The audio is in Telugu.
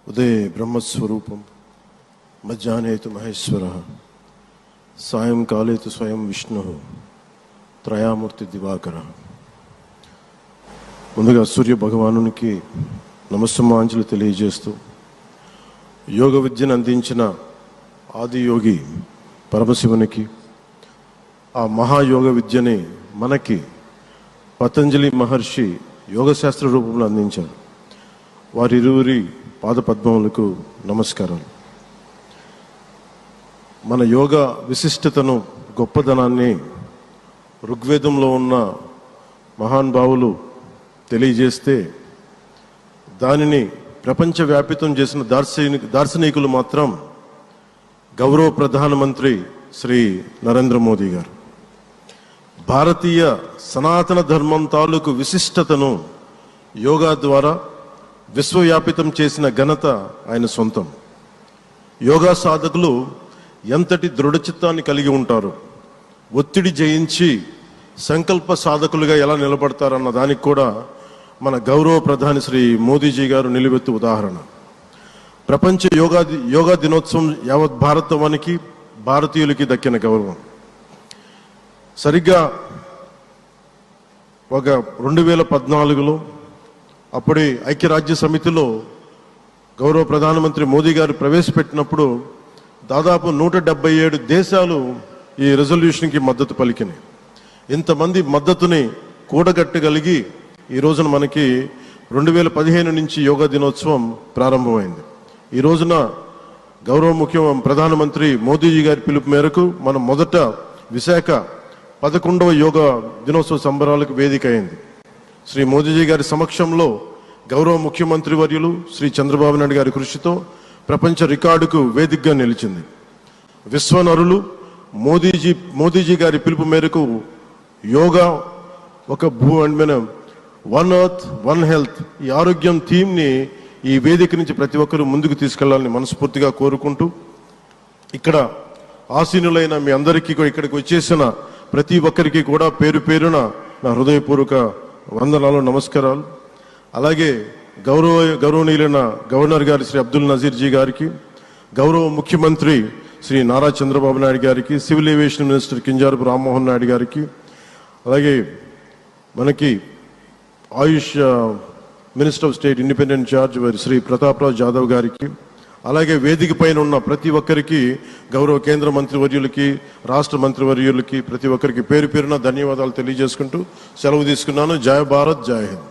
ఉదయ బ్రహ్మస్వరూపం మధ్యాహ్నే తు మహేశ్వర సాయంకాలే తు స్వయం విష్ణు త్రయామూర్తి దివాకర. ముందుగా సూర్య భగవానునికి నమస్సమాంజలు తెలియజేస్తూ యోగ విద్యను అందించిన ఆదియోగి పరమశివునికి, ఆ మహాయోగ విద్యని మనకి పతంజలి మహర్షి యోగశాస్త్ర రూపంలో అందించారు. వారిరువురి పాదపద్మములకు నమస్కారాలు. మన యోగ విశిష్టతను, గొప్పదనాన్ని ఋగ్వేదంలో ఉన్న మహానుభావులు తెలియజేస్తే దానిని ప్రపంచవ్యాపితం చేసిన దార్శనికులు మాత్రం గౌరవ ప్రధానమంత్రి శ్రీ నరేంద్ర మోదీ గారు. భారతీయ సనాతన ధర్మం తాలూకు విశిష్టతను యోగా ద్వారా విశ్వవ్యాపితం చేసిన ఘనత ఆయన సొంతం. యోగా సాధకులు ఎంతటి దృఢచిత్తాన్ని కలిగి ఉంటారు, ఒత్తిడి జయించి సంకల్ప సాధకులుగా ఎలా నిలబడతారన్న దానికి కూడా మన గౌరవ ప్రధాని శ్రీ మోదీజీ గారు నిలువెత్తు ఉదాహరణ. ప్రపంచ యోగా దినోత్సవం యావత్ భారతవానికి, భారతీయులకి దక్కిన గౌరవం. సరిగ్గా ఒక 2014లో అప్పుడే ఐక్యరాజ్య సమితిలో గౌరవ ప్రధానమంత్రి మోదీ గారు ప్రవేశపెట్టినప్పుడు దాదాపు 177 దేశాలు ఈ రెజల్యూషన్కి మద్దతు పలికినాయి. ఇంతమంది మద్దతుని కూడగట్టగలిగి ఈ రోజున మనకి 2015 నుంచి యోగా దినోత్సవం ప్రారంభమైంది. ఈ రోజున గౌరవ ప్రధానమంత్రి మోదీజీ గారి పిలుపు మేరకు మనం మొదట విశాఖ 11వ యోగా దినోత్సవ సంబరాలకు వేదిక అయింది. శ్రీ మోదీజీ గారి సమక్షంలో గౌరవ ముఖ్యమంత్రి వర్యులు శ్రీ చంద్రబాబు నాయుడు గారి కృషితో ప్రపంచ రికార్డుకు వేదికగా నిలిచింది. విశ్వనరులు మోదీజీ గారి పిలుపు మేరకు యోగా ఒక వన్ ఎర్త్ వన్ హెల్త్, ఈ ఆరోగ్యం థీమ్ని ఈ వేదిక నుంచి ప్రతి ఒక్కరూ ముందుకు తీసుకెళ్లాలని మనస్ఫూర్తిగా కోరుకుంటూ, ఇక్కడ ఆసీనులైన మీ అందరికీ, ఇక్కడికి వచ్చేసిన ప్రతి ఒక్కరికి కూడా పేరు పేరున నా హృదయపూర్వక వందనాలు, నమస్కారాలు. అలాగే గౌరవనీయులైన గవర్నర్ గారి శ్రీ అబ్దుల్ నజీర్ జీ గారికి, గౌరవ ముఖ్యమంత్రి శ్రీ నారా చంద్రబాబు నాయుడు గారికి, civil aviation minister Kinjarapu Rammohan Naidu గారికి, అలాగే మనకి Ayush minister of state independent charge Shri Prataprao Jadhav గారికి, అలాగే వేదిక పైన ఉన్న ప్రతి ఒక్కరికి, గౌరవ కేంద్ర మంత్రివర్యులకి, రాష్ట్ర మంత్రివర్యులకి, ప్రతి ఒక్కరికి పేరు పేరున ధన్యవాదాలు తెలియజేసుకుంటూ సెలవు తీసుకున్నాను. జై భారత్, జై హింద్.